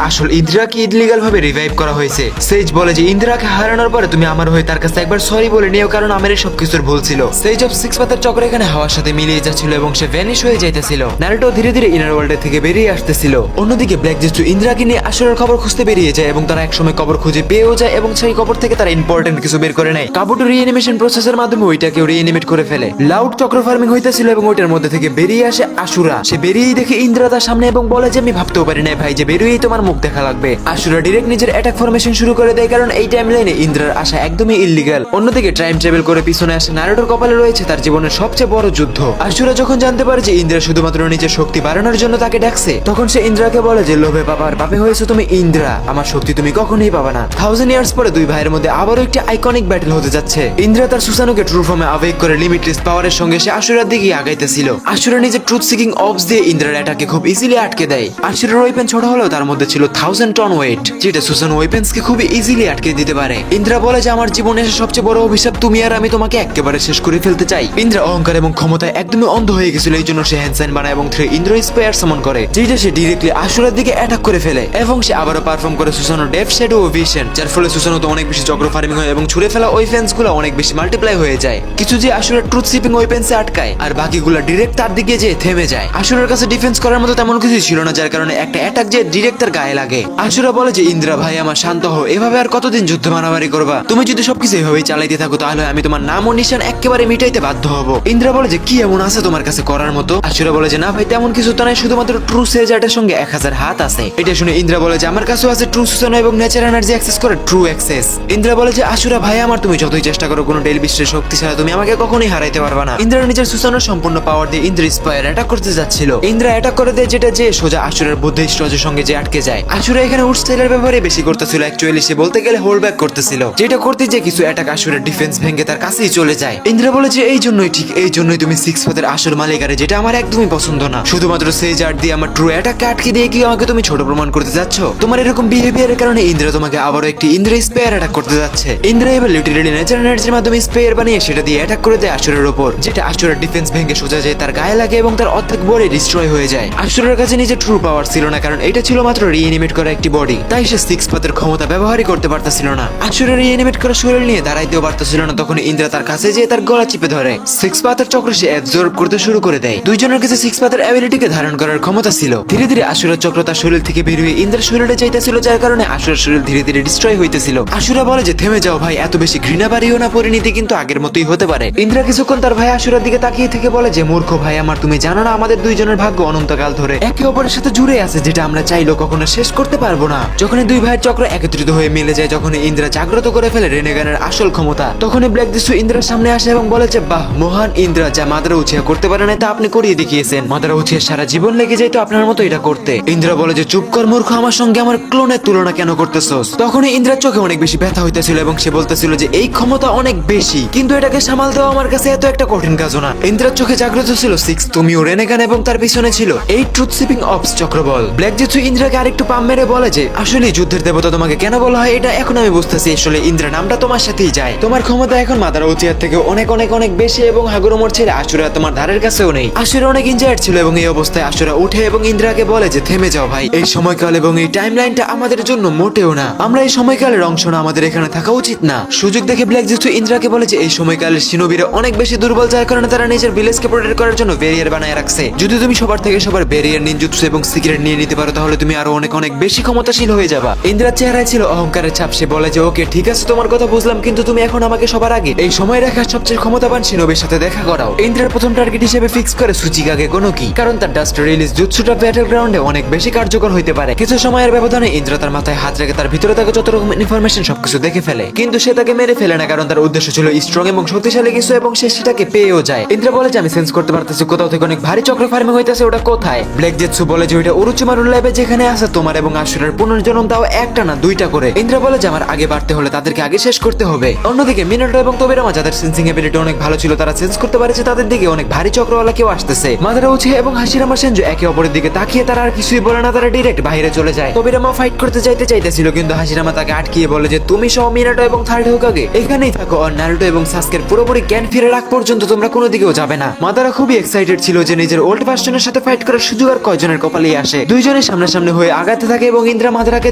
S1: আসল ইন্দ্রাকে ইলিগাল ভাবে রিভাইভ করা হয়েছে। সেজ বলে যে ইন্দ্রাকে হারানোর পরে তুমি আমার হয়ে তার কাছে একবার সরি বলে নিও, কারণ আমার এই সবকিছুর ভুল ছিল। সেজ অফ সিক্স পাতার চক্র এখানে হাওয়ার সাথে মিলিয়ে যাচ্ছিল এবং সে ভ্যানিশ হয়ে যাইতেছিল। নারুটো ধীরে ধীরে ইনার ওয়ার্ল্ড থেকে বেরিয়ে আসতেছিল। অন্যদিকে ব্ল্যাক জেটসু ইন্দ্রাকে নিয়ে আসলের খবর খুঁজতে বেরিয়ে যায় এবং তারা একসময় কবর খুঁজে পেয়েও যায় এবং সেই কবর থেকে তারা ইম্পর্টেন্ট কিছু বের করে নেয়। কাবুটো রিঅ্যানিমেশন প্রসেসের মাধ্যমে ওইটাকেও রিঅ্যানিমেট করে ফেলে। লাউড চক্র ফার্মিং হইতেছিল এবং ওইটার মধ্যে থেকে বেরিয়ে আসে আশুরা। সে বেরিয়েই দেখে ইন্দ্রা তার সামনে এবং বলে যে আমি ভাবতেও পারি না ভাই যে বেরিয়েই তোমার মুখ দেখা লাগবে। আশুরা ডিরেক্ট নিজের অ্যাটাক ফরমেশন শুরু করে দেয়, কারণ এই টাইম লাইনে ইন্দ্রার আসা একদমই ইল্লিগাল। অন্যদিকে টাইম ট্রাভেল করে পিছনে আসে নারুটোর কপালে রয়েছে তার জীবনের সবচেয়ে বড় যুদ্ধ। আশুরা যখন জানতে পারে যে ইন্দ্রা শুধুমাত্র নিজের শক্তি বাড়ানোর জন্য তাকে ডাকছে, তখন সে ইন্দ্রাকে বলে যে লোভে পাবার পাপে হয়েছে তুমি ইন্দ্রা, আমার শক্তি তুমি কখনোই পাবে না। 1000 ইয়ার্স পরে দুই ভাইয়ের মধ্যে আবারও একটি আইকনিক ব্যাটল হতে যাচ্ছে। ইন্দ্রা তার সুসানুকে ট্রু ফর্মে আবেগ করে লিমিটলেস পাওয়ারের সঙ্গে সে আশুরার দিকে আগাইতেছিল। আশুরা নিজের ট্রুথ সিকিং অবস দিয়ে ইন্দ্রার অ্যাটাকে খুব ইজিলি আটকে দেয়। আশুরার ওয়েপেন ছোট হলেও তার মধ্যে ছিল 1000 টন ওয়েট, যেটা সুসানু ওয়েপেন্সকে খুব ইজিলি আটকে দিতে পারে। ইন্দ্রা বলে যে আমার জীবনে এসে সবচেয়ে বড় অভিশাপ তুমি আর আমি তোমাকে একেবারে শেষ করে ফেলতে চাই। ইন্দ্রা অহংকার এবং ক্ষমতায় একদমই অন্ধ হয়ে গেছিল, এই জন্য সে হ্যান্ড সাইন বানায় এবং 3 ইন্দ্র স্পেয়ার সামন করে, যেটা সে ডিরেক্টলি আশুরার দিকে অ্যাটাক করে ফেলে এবং সে আবারও পারফর্ম করে সুসানো ডেভ শ্যাডো ও ভিশন, যার ফলে সুসানো তো অনেক বেশি চক্র ফার্মিং হয় এবং ছুড়ে ফেলা ওয়েপেন্স গুলো অনেক বেশি মাল্টিপ্লাই হয়ে যায়। কিছু যে আশুরার ট্রুথ সিপিং ওয়েপেন্সে আটকায় আর বাকিগুলো ডিরেক্ট তার দিকে যেয়ে থেমে যায়। আশুরার কাছে ডিফেন্স করার মতো তেমন কিছু ছিল না, যার কারণে একটা অ্যাটাক যে ডিরেক্ট তার গায়ে লাগে। আশুরা বলে যে ইন্দ্রা ভাই আমার শান্ত হও, এভাবে আর কতদিন যুদ্ধ মারামারি করবা? তুমি যদি সবকিছু এভাবেই চালাইতে থাকো তাহলে আমি তোমার নাম ও নিশান একেবারে মিটাইতে বাধ্য হব। ইন্দ্রা বলে যে কি এমন আছে তোমার কাছে করার মতো? আশুরা বলে যে না ভাই তেমন কিছু তো নাই, শুধুমাত্র ট্রু সেজার্টের সঙ্গে 1000 হাত আছে। এটা শুনে ইন্দ্রা বলে যে আমার কাছেও আছে ট্রু সুসানো এবং নেচার এনার্জি অ্যাক্সেস করে ট্রু অ্যাক্সেস। ইন্দ্রা বলে যে আশুরা ভাই আমার তুমি যতই চেষ্টা করো কোনো ডেলবিস্টের শক্তি ছাড়া তুমি আমাকে কখনোই হারাইতে পারবা না। ইন্দ্রা নিজের সুসানোর সম্পূর্ণ পাওয়ার দিয়ে ইন্দ্র স্পায়ার অ্যাটাক করতে যাচ্ছিল। ইন্দ্রা অ্যাটাক করে দেয়, যেটা যে সোজা আশুরার বুদ্ধিস্ট রজের সঙ্গে যে আটকে যায়। আশুরা এখানে উডস্টাইলের ব্যাপারে বেশি করতেছিল, অ্যাকচুয়ালি সে বলতে গেলে হোল্ড ব্যাক করতেছিল, যেটা করতে যে কিছু অ্যাটাক আশুরার ডিফেন্স ভেঙে তার কাছেই চলে যায়। ইন্দ্রা বলে যে এই জন্যই ঠিক, এই জন্যই তুমি সিক্স পাতের আসল মালিকারে, যেটা আমার একদমই পছন্দ না। শুধুমাত্র সেজার্ট দিয়ে আমার ট্রু অ্যাটাককে আটকে দিয়ে কি আমাকে তুমি ছোট প্রমাণ করতে যাচ্ছ? তোমার এরকম বিহেভিয়ারের কারণে ইন্দ্রা তোমাকে আবারও একটি ইন্দ্র স্পেয়ার অ্যাটাক করতে যাচ্ছে। ইন্দ্রা এবার লিটারেলি নেচার এনার্জির মাধ্যমে স্পেয়ার বানিয়ে সেটা দিয়ে অ্যাটাক করে দেয় আশুরের উপর, যেটা আশুরের ডিফেন্স ভেঙে সোজা যায় তার গায়ে লাগে এবং তার অর্ধেক বডি ডিস্ট্রয় হয়ে যায়। আশুরের কাছে নিজের ট্রু পাওয়ার ছিল না, কারণ এটা ছিল মাত্র রিএনিমেট করা একটি বডি, তাই সে সিক্স পাতের ক্ষমতা ব্যবহারই করতে পারতেছিল না। আশুরের রিএনিমেট করা শরীর নিয়ে দাঁড়াইতেও পারতেছিল না, তখন ইন্দ্রা তার কাছে যেয়ে তার গলা চিপে ধরে। সিক্স পাতের চক্র সে অ্যাবজর্ব করতে শুরু করে দেয়। দুইজনের কাছে সিক্স পাতের অ্যাবিলিটিকে ধারণ করার ক্ষমতা ছিল। ধীরে ধীরে আশুরের চক্র তার শরীর থেকে বের হয়ে ইন্দ্রার শরীরে যাইতেছিল, যার কারণে আশুরের শরীর ধীরে ধীরে ডিস্ট্রয় হইতেছিল। আশুরা বলে যে থেমে যাও ভাই, এত বেশি ঘৃণা বাড়িও না, পরিণতি কিন্তু আগের মতোই হতে পারে। ইন্দ্রা কিছুক্ষণ তার ভাই আশুরার দিকে তাকিয়ে থেকে বলে যে মূর্খ ভাই আমার, তুমি জানো না আমাদের দুইজনের ভাগ্য অনন্তকাল ধরে একে অপরের সাথে জুড়ে আছে, যেটা আমরা চাইলেও কখনো শেষ করতে পারবো না। যখন দুই ভাইয়ের চক্র একত্রিত হয়ে মিলে যায়, যখন ইন্দ্রা জাগ্রত করে ফেলে রেনেগানের আসল ক্ষমতা, তখনই ব্ল্যাক জিসু ইন্দ্রার সামনে আসে এবং বলে যে বাহ মহান ইন্দ্রা, যা মাদারা উচিয়া করতে পারে না তা আপনি করিয়ে দেখিয়েছেন। মাদারা উচিয়া সারা জীবন লেগে যায় তো আপনার মতো এটা করতে। ইন্দ্রা বলে যে চুপ কর মূর্খ, আমার সঙ্গে আমার ক্লোনের তুলনা কেন করতেছস? তখনই ইন্দ্রার চোখে অনেক বেশি ব্যথা হইতেছিল এবং সে বলতেছিল যে এই ক্ষমতা অনেক বেশি, কিন্তু এটাকে সামাল দেওয়া আমার কাছে এত একটা কঠিন কাজও না। ইন্দ্রার চোখে জাগ্রত ছিল সিক্স, তুমিও রেনেগান এবং তার পিছনে ছিল এই ট্রুথ সিপিং অপস চক্রবল। ব্ল্যাক জিসু ইন্দ্রাকে আরেকটু পাম মেরে বলে যে আসলে যুদ্ধের দেবতা তোমাকে কেন বলা হয় এটা এখন আমি বুঝতেছি, আসলে ইন্দ্রা নামটা তোমার সাথেই যায়। তোমার ক্ষমতা এখন মাদারা উচিয়ার থেকে অনেক অনেক অনেক বেশি এবং হাগুরোমোর ছেড়ে আশুরা তোমার ধারের কাছেও নেই। আশুরা অনেক ইনজার্ড ছিল এবং এই অবস্থায় আশুরা উঠে এবং ইন্দ্রাকে বলে যে থেমে যাও ভাই, এই সময়কাল এবং এই টাইমলাইনটা আমাদের জন্য মোটেও না, আমরা এই সময়কালের অংশ না, আমাদের এখানে থাকা উচিত না। সুযোগ দেখে ব্ল্যাক জিসু ইন্দ্রাকে বলে যে এই সময়কালের শিনোবিরা অনেক বেশি দুর্বল, যার কারণে তারা নিজের ভিলেজকে প্রোটেক্ট করার জন্য ব্যারিয়ার বানায় রাখছে। যদি তুমি সবার থেকে সবার ব্যারিয়ার নিনজুৎসু এবং সিক্রেট নিয়ে নিতে পারো তাহলে তুমি আরো অনেক অনেক বেশি ক্ষমতাশীল হয়ে যাবা। ইন্দ্রার চেহারায় ছিল অহংকারের ছাপ। সে বলে যে ওকে ঠিক আছে, তোমার কথা বুঝলাম, কিন্তু তুমি এখন আমাকে সবার আগে এই সময় রেখার সবচেয়ে ক্ষমতাবান শিনোবির সাথে দেখা করাও। ইন্দ্রার প্রথম টার্গেট হিসেবে ফিক্স করে সুচিকাগে কোনো কি, কারণ তার ডাস্ট রিলিজ জুৎসুটা ব্যাটল গ্রাউন্ডে অনেক বেশি কার্যকর হইতে পারে। কিছু সময়ের ব্যবধানে ইন্দ্রা তার মাথায় হাত রেখে তার ভিতরে থাকা যত রকম ইনফরমেশন সবকিছু দেখে ফেলে, কিন্তু সে তাকে মেরে ফেলে না, কারণ তার উদ্দেশ্য ছিল স্ট্রং এবং শক্তিশালী কিছু এবং সে সেটাকে পেয়েও যায়। ইন্দ্রা বলে যে আমি সেন্স করতে পারতেছি কোথাও থেকে অনেক ভারী চক্র ফার্মিং হইতাছে ওটা কোথায়। ব্ল্যাক জেটসু বলে যে ওইটা ওরোচিমারুর ল্যাবে যেখানে আছে তোমার এবং আশুরার পুনর্জন্ম দাও একটা না দুইটা করে। ইন্দ্রা বলে যে আমার আগে বাড়তে হলে তাদেরকে আগে শেষ করতে হবে। অন্যদিকে মিনাটো এবং তোবিরামা যাদের সেন্সিং এবিলিটি অনেক ভালো ছিল তারা সেন্স করতে পারে যে তাদের দিকে অনেক ভারী চক্রওয়ালা কেউ আসতেছে। মাদারা উচিহা এবং হাশিরামা সেনজু একে অপরের দিকে তাকিয়ে তারা আর কিছুই বলে না, তারা ডিরেক্ট বাইরে চলে যায়। তোবিরামা ফাইট করতে চাইতেছিল কিন্তু হাশিরামা তাকে আটকিয়ে বলে যে তুমি সহ মিনাটো এবং থার্ড হোকাগে এখানেই থাকো আর নারুটো এবং সাসকের পুরোপুরি জ্ঞান ফিরে রাখ পর্যন্ত তোমরা কোনো দিকেও যাবে না। মাদারা খুবই এক্সাইটেড ছিল যে নিজের ওল্ড ভার্সনের সাথে ফাইট করার সুযোগ আর কয়জনের কপালেই আসে। দুইজনে সামনাসামনি হয়ে আগাতে থাকে এবং ইন্দ্রা মাদারাকে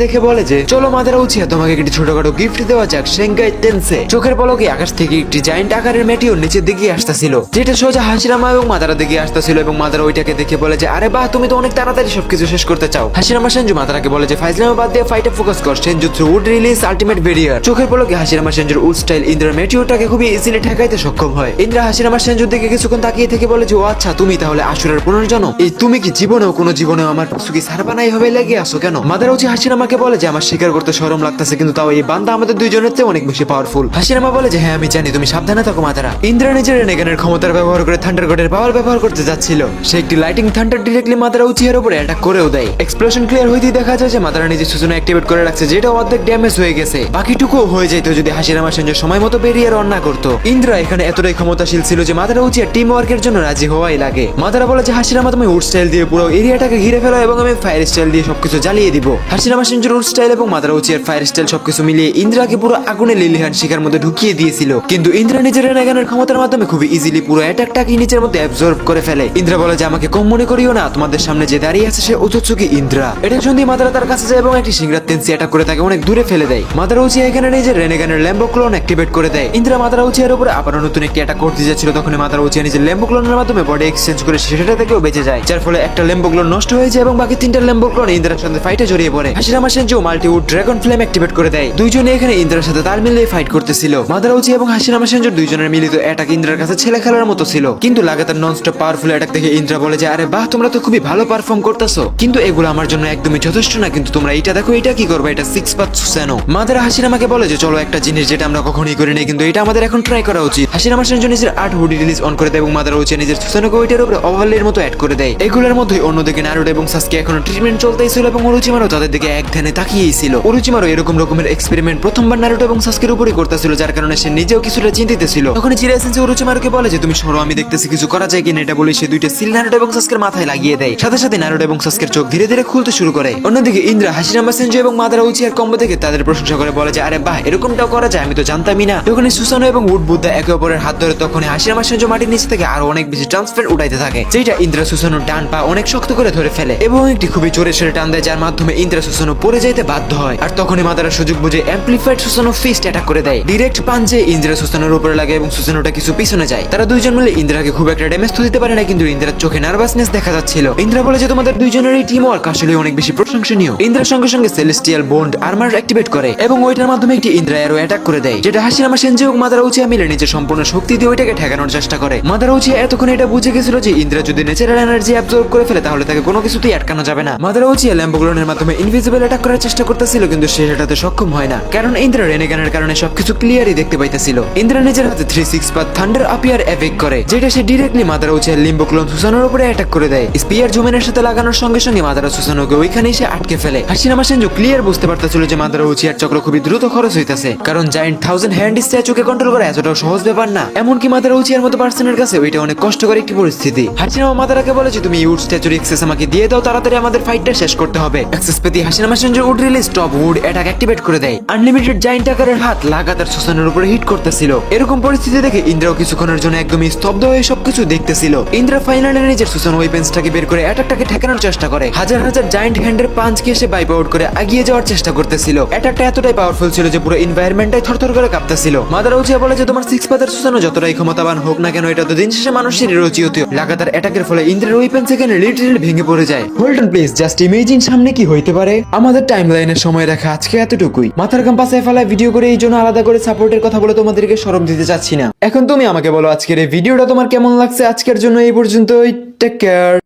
S1: দেখে বলে যে চলো মাদারা উচিয়া তোমাকে একটি ছোটখাটো গিফট দেওয়া যাক সেঙ্গাই টেনসে। চোখের পলকে আকাশ থেকে একটি জায়ান্ট আকারের মেটিও নিচের দিকে আসতেছিল যেটা সোজা হাশিরামা এবং মাদারা দিকে আসতেছিল এবং মাদারা ওইটাকে দেখে বলে যে আরে বাহ তুমি তো অনেক তাড়াতাড়ি সবকিছু শেষ করতে চাও। হাশিরামা সেনজু মাদারাকে বলে যে ফাইজলামা বাদ দিয়ে ফাইটে ফোকাস কর, সেনজুৎসু উড রিলিজ আলটিমেট বেরিয়ার। চোখের পলকে হাশিরামা সেনজুর উড স্টাইল ইন্দ্রার মেটিওটাকে খুবই ইজিলি ঠেকাইতে সক্ষম হয়। ইন্দ্রা হাশিরামা সেনজুর দিকে কিছুক্ষণ তাকিয়ে থেকে বলে যে ও আচ্ছা তুমি তাহলে আশুরার পুনর্জন্ম। এই তুমি কি জীবনেও আমার সুকি সারবানাই হবে লেগে আসো কেন? মাদারা উচিয়া হাশিরামাকে বলে যে আমার স্বীকার করতে শরম লাগতেছে কিন্তু তাও এই বান্দা আমাদের দুইজনের চেয়ে অনেক বেশি পাওয়ারফুল। হাশিরামা বলে যে হ্যাঁ আমি জানি, তুমি সাবধানে থাকো মাদারা। ইন্দ্রা নিজের রেনেগানের ক্ষমতার ব্যবহার করে থান্ডার গডের পাওয়ার ব্যবহার করতে যাচ্ছিল। সে একটি লাইটিং থান্ডার ডিরেক্টলি মাদারা উচিয়ার উপরে অ্যাটাক করেও দেয়। এক্সপ্লোশন ক্লিয়ার হইতেই দেখা যায় যে মাদারা নিজের সূচনা অ্যাক্টিভেট করে রাখছে যেটা অর্ধেক ড্যামেজ হয়ে গেছে, বাকিটুকু হয়ে যেত যদি হাশিরামা সেনজু সময় মতো বেরিয়ে রন না করতো। ইন্দ্রা এখানে এতটাই ক্ষমতাশীল ছিল যে মাদারা উচিয়া টিম ওয়ার্কের জন্য রাজি হওয়াই লাগে। মাদারা বলে যে হাশিরামা তুমি উড স্টাইল দিয়ে পুরো এরিয়াটাকে ঘিরে ফেলো এবং আমি ফায়ার স্টাইল দিয়ে সবকিছু জ্বালিয়ে দিব। হাশিরামা সেনজুর উড স্টাইল এবং মাদারা উচিয়ার ফায়ার স্টাইল সবকিছু মিলিয়ে ইন্দ্রাকে পুরো আগুনে লিলিহান শিকার মধ্যে ঢুকিয়ে দিয়েছিল কিন্তু ইন্দ্রা নিজের রেনেগানের ক্ষমতার মাধ্যমে খুবই ইজিলি পুরো অ্যাটাকটাকে নিচের মধ্যে অ্যাবজর্ব করে ফেলে। ইন্দ্রা বলে যে আমাকে কম মনে করিও না, তোমাদের সামনে যে দাঁড়িয়ে আছে সে ওজোৎসুকি ইন্দ্রা। এটা শুনতেই মাদারা তার কাছে যায় এবং একটি সিংরা তেনসি অ্যাটাক করে তাকে অনেক দূরে ফেলে দেয়। মাদারা উচিয়া এখানে নিজের রেনেগানের ল্যাম্বো ক্লোন অ্যাক্টিভেট করে দেয়। ইন্দ্রা মাদারা উচিয়ার উপরে আবারও নতুন একটি অ্যাটাক করতে যাচ্ছিল তখন মাদারা উচিয়া নিজের ল্যাম্বো ক্লোনের মাধ্যমে বডি এক্সচেঞ্জ করে সেটা থেকেও বেঁচে যায়, যার ফলে একটা ল্যাম্বো ক্লোন নষ্ট হয়ে যায় এবং বাকি তিনটা ল্যাম্বো ক্লোন ইন্দ্রার সাথে ফাইটে জড়িয়ে পড়ে। হাশিরামা সেনজু মাল্টিউড ড্রাগন ফ্লেম অ্যাক্টিভেট করে দেয়। দুইজনে এখানে ইন্দ্রার সাথে তাল মিলিয়ে ফাইট করতেছিল। মাদারা উচিয়া এবং হাশিরামা সেনজুর দুইজনের মিলিত অ্যাটাক ইন্দ্রার কাছে ছেলে খেলার মতো ছিল কিন্তু লাগাতার ননস্টপ পাওয়ারফুল অ্যাটাক দেখে ইন্দ্রা বলে যে আরে বাহ তোমরা তো খুবই ভালো পারফর্ম করতেছো কিন্তু এগুলো আমার জন্য একদমই যথেষ্ট না, কিন্তু তোমরা এটা দেখো এটা কি করবে, এটা সিক্স পাঁচ সুসানো। মাদারা হাশিরামাকে বলে যে চলো একটা জিনিস যেটা আমরা কখনোই করিনি কিন্তু এটা আমাদের এখন ট্রাই করা উচিত। হাশিরামা সেনজু নিজের আর্ট হুডি রিলিজ অন করে দেয় এবং মাদারা উচিয়া নিজের সুসানোকে ওইটার উপরে ওভারলের মতো অ্যাড করে দেয়। এগুলোর মধ্যে অন্যদিকে নারুটো এবং সাসকে এখনো ট্রিটমেন্ট চলতেই ছিল এবং ওরোচিমারও তাদের দিকে এক ধ্যানে তাকিয়েই ছিল। ওরোচিমারও এরকম রকমের এক্সপেরিমেন্ট প্রথমবার নারুটো এবং সাসকের উপরই করতেছিল যার কারণে সে নিজেও কিছুটা চিন্তিত ছিল। তখন জিরাই সেনসেই ওরোচিমারুকে বলে যে তুমি সরো আমি দেখতেছি কিছু করা যায় কিনা। এটা বলে সে দুইটা সিল নারুটো এবং সাসকের মাথায় লাগিয়ে দেয়, সাথে সাথে নারুটো এবং সাসকের চোখ ধীরে ধীরে খুলতে শুরু করে। অন্যদিকে ইন্দ্রা হাশিরামা সেনজু এবং মাদারা উচিয়ার কম্বো থেকে তাদের প্রশংসা করে বলে যে আরে বাহ এরকমটাও করা যায়, আমি তো জানতামই না। যখন সুসানো এবং উড বুদ্ধা একে অপরের হাত ধরে তখন হাশিরামা সেনজু মাটির নিচে থেকে আরো অনেক বেশি ট্রান্সফার উঠাইতে থাকে যেটা ইন্দ্রা সুসানোর ডান পা অনেক শক্ত করে ধরে ফেলে এবং একটি খুবই জোরে সরে টান দেয় যার মাধ্যমে ইন্দ্রা সুসানো পড়ে যাইতে বাধ্য হয়। আর তখনই মাদারা সুযোগ বুঝে অ্যাম্পলিফাইড সুসানো ফিস্ট অ্যাটাক করে দেয়। ডিরেক্ট পাঞ্চে ইন্দ্রা সুসানোর উপরে লাগে এবং সুসানোটা কিছু পিছনে যায়। তারা দুইজন মিলে ইন্দ্রাকে খুব একটা ড্যামেজ তো দিতে পারে না কিন্তু ইন্দ্রার চোখে নার্ভাসনেস দেখা যাচ্ছিল। ইন্দ্রা বলে যে তোমাদের দুইজনের এই টিম ওয়ার্ক আসলে অনেক বেশি প্রশংসনীয়। ইন্দ্রার সঙ্গে সঙ্গে সেলেস্টিয়াল বন্ড আর্মার অ্যাক্টিভেট করে এবং ওইটার মাধ্যমে একটি ইন্দ্রা এরো অ্যাটাক করে দেয় যেটা হাশিরামা সেনজু এবং মাদারা উচিয়া মিলে নিজের সম্পূর্ণ শক্তি দিয়ে ওইটাকে ঠেকানোর চেষ্টা করে। মাদারা উচিয়া এতক্ষণ এটা বুঝে গেছিল যে ইন্দ্রা যদি ন্যাচারাল এনার্জি অ্যাবজর্ব করে ফেলে তাহলে তাকে কোনো কিছুতেই আটকানো যাবে না। মাদারা উচিয়া ল্যাম্বোগ্লোনের মাধ্যমে ইনভিজিবল অ্যাটাক করার চেষ্টা করতেছিল কিন্তু সে সেটাতে সক্ষম হয় না কারণ ইন্দ্রা রেনেগানের কারণে সবকিছু ক্লিয়ারই দেখতে পাইতেছিল। ইন্দ্রা নিজের হাতে 3-6 পাথ থান্ডার আপিয়ার এভেক করে যেটা সে ডিরেক্টলি মাদারা উচিয়ার লিম্বোক্লোন সুসানোর উপরে অ্যাটাক করে দেয়। স্পিয়ার জুমেনের সাথে লাগানোর সঙ্গে সঙ্গে মাদারা সুসানোকে ওইখানেই সে আটকে ফেলে। হাশিরামা সেনজু ক্লিয়ার বুঝতে পারতেছিল যে মাদারা উচিয়ার চক্র খুবই দ্রুত খরচ হইতাছে কারণ জায়ান্ট 1000 হ্যান্ড স্ট্যাচুকে কন্ট্রোল করা এতটাও সহজ ব্যাপার না, এমনকি মাদারা উচিয়ার মতো পার্সনের কাছে ওইটা অনেক কষ্টকর একটি পরিস্থিতি। হাশিরামা মাদারাকে বলে যে তুমি উড স্ট্যাচুর এক্সেস আমাকে দিয়ে দাও, তাড়াতাড়ি আমাদের ফাইটটা শেষ করতে হবে। অ্যাক্সেস পেতে Hashirama Senju wood release top wood attack activate করে দেয়। আনলিমিটেড জায়ান্ট আকারের হাত লাগাতার সুসানোর উপরে হিট করতেছিল। এরকম পরিস্থিতি দেখে ইন্দ্রাও কিছুক্ষণের জন্য একদমই স্তব্ধ হয়ে সবকিছু দেখতেছিল। ইন্দ্রা ফাইনালি নিজের সুসানো ওয়েপেন্সটাকে বের করে অ্যাটাকটাকে ঠেকানোর চেষ্টা করে। হাজার হাজার জায়ান্ট হ্যান্ডের পাঞ্চকে সে বাইপ আউট করে এগিয়ে যাওয়ার চেষ্টা করতেছিল। অ্যাটাকটা এতটাই পাওয়ারফুল ছিল যে পুরো এনভায়রনমেন্টটাই থরথর করে কাঁপতেছিল। মাদারা উচিয়া বলে যে তোমার সিক্স পাথের সুসানো যতটাই ক্ষমতাবান হোক না কেন এটা তো দিন শেষে মানুষের রচিত। লাগাতার অ্যাটাকের ফলে ইন্দ্রের ওয়েপেন সেখানে লিটারালি ভেঙে পড়ে যায়। Hold on please, just imagine সামনে কি হইতে পারে। আমাদের টাইমলাইনের সময় রাখা আজকে এতটুকুই। মাথার কাম্পাসে ফেলায় ভিডিও করে এই জন্য আলাদা করে সাপোর্টের কথা বলে তোমাদেরকে শরম দিতে চাচ্ছি না। এখন তুমি আমাকে বলো আজকের এই ভিডিওটা তোমার কেমন লাগছে। আজকের জন্য এই পর্যন্তই, টেক কেয়ার।